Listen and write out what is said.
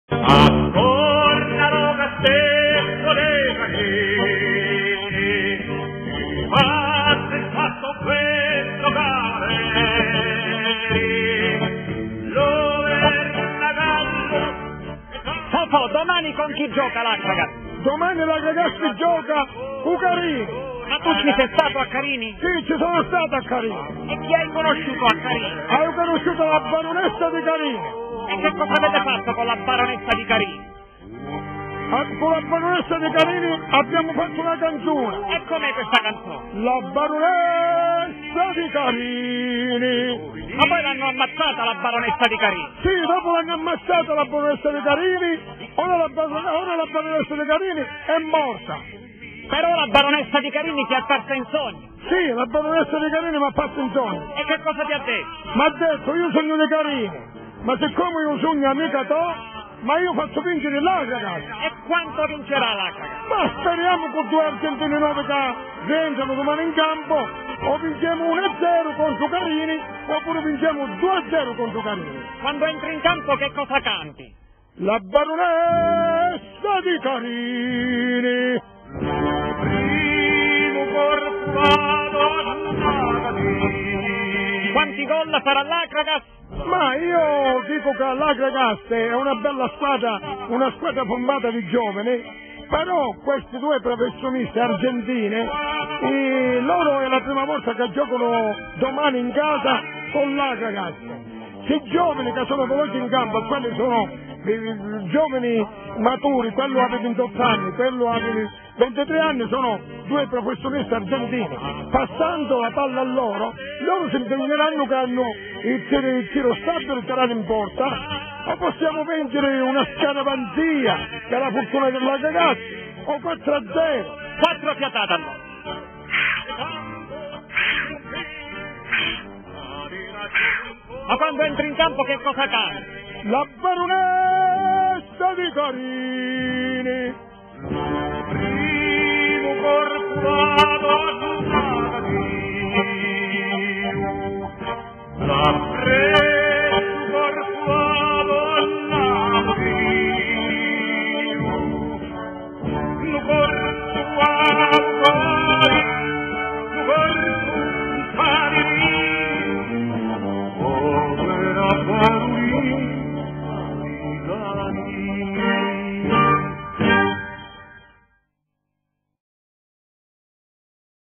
Attornano castello dei Carini, batte il fatto questo Caleri, lo vernagallo. Fofo, domani con chi gioca l'Akragas? Domani la ragazza gioca con Carini. Ma tu ci sei stato a Carini? Sì, ci sono stato a Carini. E chi hai conosciuto a Carini? Ho conosciuto la baronessa di Carini. E che cosa avete fatto con la baronessa di Carini? Con la baronessa di Carini abbiamo fatto una canzone. E com'è questa canzone? La baronessa di Carini. Ma poi l'hanno ammazzata la baronessa di Carini? Sì, dopo l'hanno ammazzata la baronessa di Carini, ora la baronessa di Carini è morta. Però la baronessa di Carini ti ha fatto in sogno. Sì, la baronessa di Carini mi ha fatto in sogno. E che cosa ti ha detto? Mi ha detto, io sogno di Carini, ma siccome io sogno mica to, ma io faccio vincere la ragazza. E quanto vincerà l'Akragas? Ma speriamo con 2 argentini 9 che rientrano domani in campo, o vinciamo 1-0 contro Carini, oppure vinciamo 2-0 contro Carini. Quando entri in campo che cosa canti? La baronessa di Carini. Primo corpado annagati. Quanti gol farà l'Akragas? Ma io dico che l'Akragas è una bella squadra, una squadra formata di giovani, però questi 2 professionisti argentine, loro è la prima volta che giocano domani in casa con l'Akragas. I giovani che sono veloci in campo, quelli sono giovani maturi, quello ha 28 anni, quello ha 23 anni, sono 2 professionisti argentini. Passando la palla a loro si impegneranno che hanno il tiro stabile, il tirare in porta, o possiamo vincere una scaramanzia, che è la fortuna dell'Akragas, o 4-0. 4 fiatate allora. Ma quando entri in campo che cosa canti? La baronessa di Carini. Primo corpado annagati. La